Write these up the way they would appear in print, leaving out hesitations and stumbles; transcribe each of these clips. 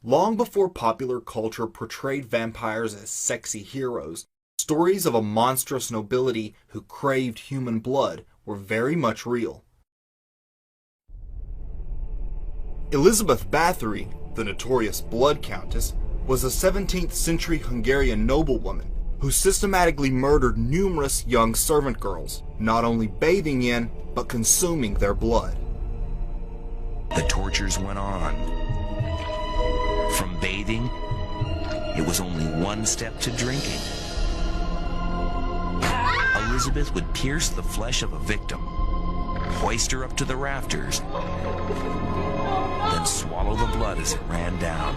Long before popular culture portrayed vampires as sexy heroes, stories of a monstrous nobility who craved human blood were very much real. Elizabeth Bathory, the notorious Blood Countess, was a 17th century Hungarian noblewoman who systematically murdered numerous young servant girls, not only bathing in, but consuming their blood. The tortures went on. From bathing, it was only one step to drinking. Elizabeth would pierce the flesh of a victim, hoist her up to the rafters, then swallow the blood as it ran down.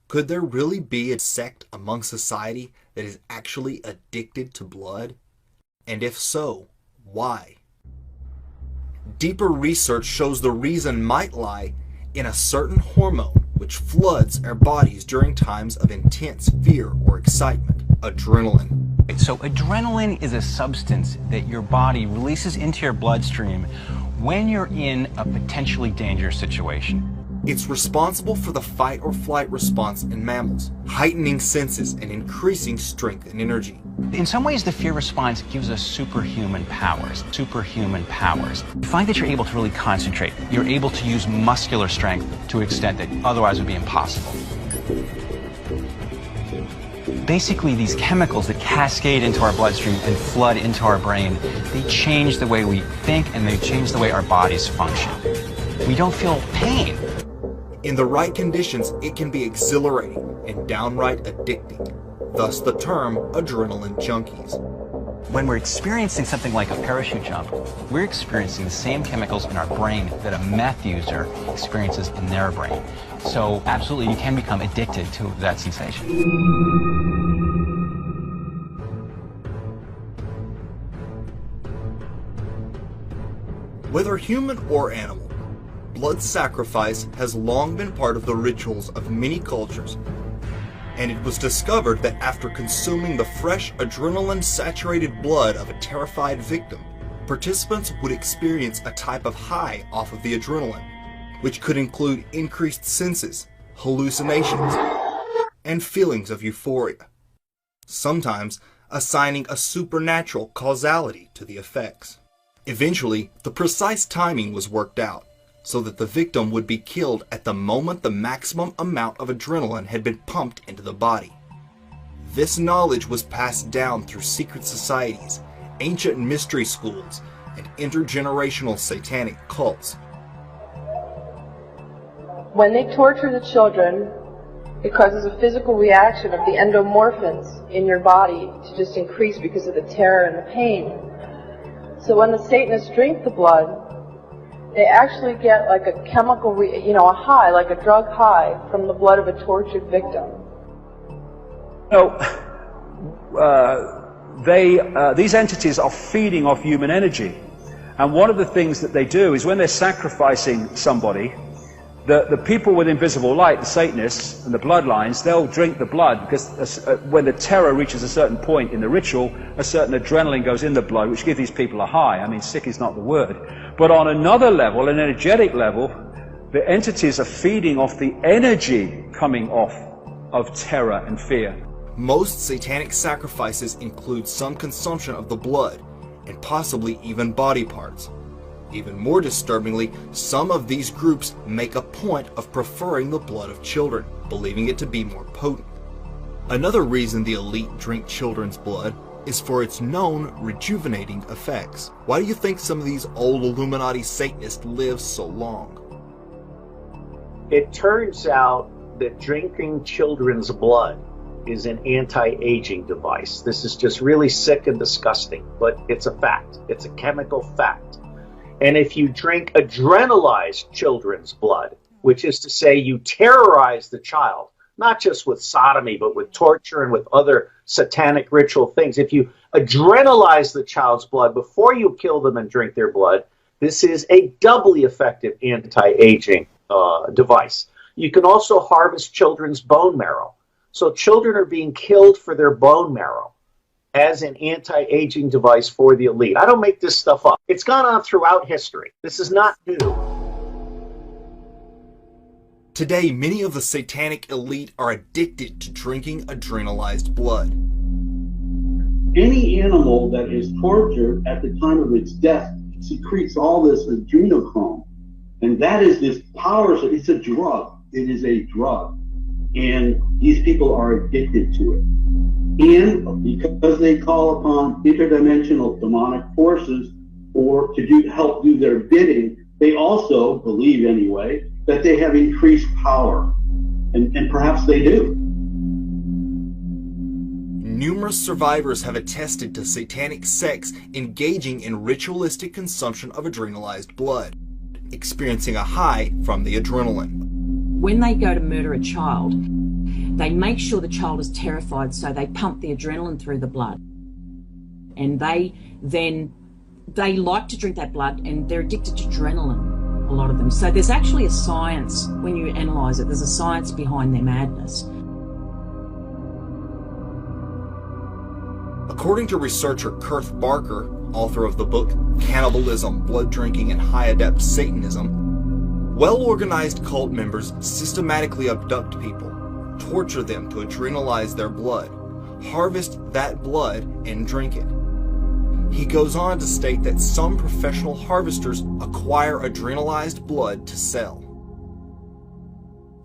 Could there really be a sect among society that is actually addicted to blood? And if so, why? Deeper research shows the reason might lie in a certain hormone which floods our bodies during times of intense fear or excitement, adrenaline. So adrenaline is a substance that your body releases into your bloodstream when you're in a potentially dangerous situation. It's responsible for the fight or flight response in mammals, heightening senses and increasing strength and energy. In some ways, the fear response gives us superhuman powers. Superhuman powers. You find that you're able to really concentrate. You're able to use muscular strength to an extent that otherwise would be impossible. Basically, these chemicals that cascade into our bloodstream and flood into our brain, they change the way we think and they change the way our bodies function. We don't feel pain. In the right conditions, it can be exhilarating and downright addicting. Thus the term adrenaline junkies. When we're experiencing something like a parachute jump, we're experiencing the same chemicals in our brain that a meth user experiences in their brain. So absolutely, you can become addicted to that sensation. Whether human or animal, blood sacrifice has long been part of the rituals of many cultures, and it was discovered that after consuming the fresh adrenaline-saturated blood of a terrified victim, participants would experience a type of high off of the adrenaline, which could include increased senses, hallucinations, and feelings of euphoria, sometimes assigning a supernatural causality to the effects. Eventually, the precise timing was worked out, so that the victim would be killed at the moment the maximum amount of adrenaline had been pumped into the body. This knowledge was passed down through secret societies, ancient mystery schools, and intergenerational satanic cults. When they torture the children, it causes a physical reaction of the endomorphins in your body to just increase because of the terror and the pain. So when the Satanists drink the blood, they actually get like a chemical, a high, like a drug high from the blood of a tortured victim. These entities are feeding off human energy. And one of the things that they do is when they're sacrificing somebody, the people with invisible light, the Satanists and the bloodlines, they'll drink the blood because when the terror reaches a certain point in the ritual, a certain adrenaline goes in the blood, which gives these people a high. I mean, sick is not the word. But on another level, an energetic level, the entities are feeding off the energy coming off of terror and fear. Most satanic sacrifices include some consumption of the blood, and possibly even body parts. Even more disturbingly, some of these groups make a point of preferring the blood of children, believing it to be more potent. Another reason the elite drink children's blood is for its known rejuvenating effects. Why do you think some of these old Illuminati Satanists live so long? It turns out that drinking children's blood is an anti-aging device. This is just really sick and disgusting, but it's a fact. It's a chemical fact. And if you drink adrenalized children's blood, which is to say you terrorize the child, not just with sodomy, but with torture and with other satanic ritual things. If you adrenalize the child's blood before you kill them and drink their blood, this is a doubly effective anti-aging device. You can also harvest children's bone marrow. So children are being killed for their bone marrow as an anti-aging device for the elite. I don't make this stuff up. It's gone on throughout history. This is not new. Today, many of the satanic elite are addicted to drinking adrenalized blood. Any animal that is tortured at the time of its death secretes all this adrenochrome. And that is this power, it's a drug. It is a drug. And these people are addicted to it. And because they call upon interdimensional demonic forces or to help do their bidding, they also believe anyway that they have increased power. And perhaps they do. Numerous survivors have attested to satanic sects engaging in ritualistic consumption of adrenalized blood, experiencing a high from the adrenaline. When they go to murder a child, they make sure the child is terrified, so they pump the adrenaline through the blood. And they like to drink that blood, and they're addicted to adrenaline, a lot of them. So there's actually a science, when you analyse it, there's a science behind their madness. According to researcher Kurt Barker, author of the book Cannibalism, Blood Drinking, and High Adept Satanism, well-organized cult members systematically abduct people, torture them to adrenalize their blood, harvest that blood, and drink it. He goes on to state that some professional harvesters acquire adrenalized blood to sell.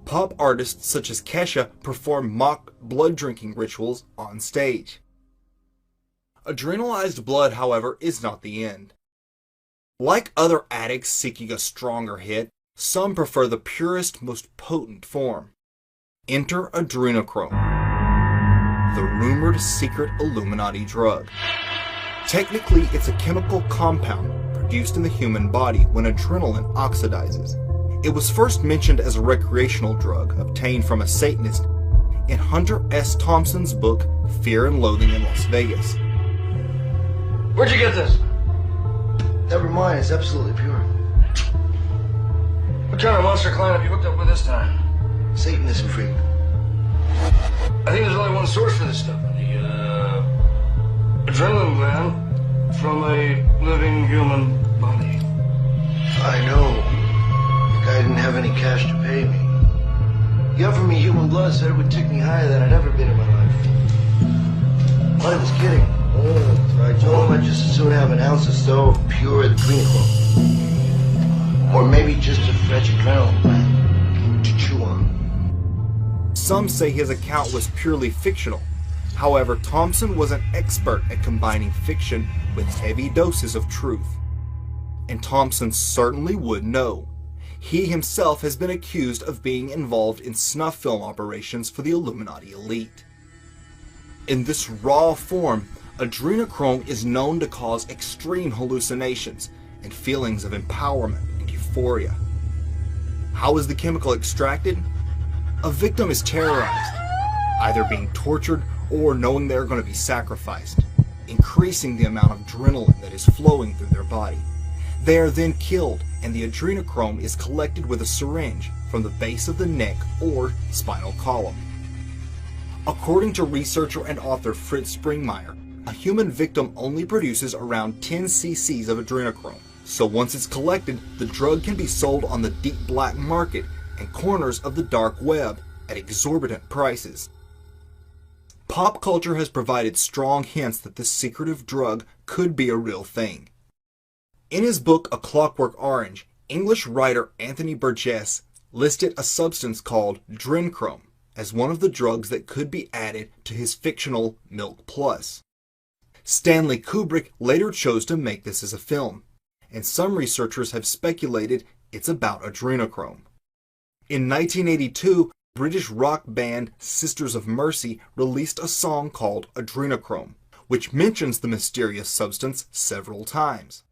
Pop artists such as Kesha perform mock blood-drinking rituals on stage. Adrenalized blood, however, is not the end. Like other addicts seeking a stronger hit, some prefer the purest, most potent form. Enter adrenochrome, the rumored secret Illuminati drug. Technically, it's a chemical compound produced in the human body when adrenaline oxidizes. It was first mentioned as a recreational drug obtained from a Satanist in Hunter S. Thompson's book Fear and Loathing in Las Vegas. Where'd you get this? Never mind, it's absolutely pure. What kind of monster client have you hooked up with this time? Satanism freak. I think there's only one source for this stuff. The adrenaline gland from a living human body. I know. The guy didn't have any cash to pay me. He offered me human blood, said it would take me higher than I'd ever been in my life. I was kidding. I told him I'd just as soon have an ounce or so of pure adrenochrome. Or maybe just a fresh adrenaline gland to chew on. Some say his account was purely fictional. However, Thompson was an expert at combining fiction with heavy doses of truth. And Thompson certainly would know. He himself has been accused of being involved in snuff film operations for the Illuminati elite. In this raw form, adrenochrome is known to cause extreme hallucinations and feelings of empowerment and euphoria. How is the chemical extracted? A victim is terrorized, either being tortured or knowing they're going to be sacrificed, increasing the amount of adrenaline that is flowing through their body. They are then killed, and the adrenochrome is collected with a syringe from the base of the neck or spinal column. According to researcher and author Fritz Springmeier, a human victim only produces around 10 cc's of adrenochrome, so once it's collected, the drug can be sold on the deep black market and corners of the dark web at exorbitant prices. Pop culture has provided strong hints that this secretive drug could be a real thing. In his book A Clockwork Orange, English writer Anthony Burgess listed a substance called adrenochrome as one of the drugs that could be added to his fictional Milk Plus. Stanley Kubrick later chose to make this as a film, and some researchers have speculated it's about adrenochrome. In 1982, British rock band Sisters of Mercy released a song called Adrenochrome, which mentions the mysterious substance several times.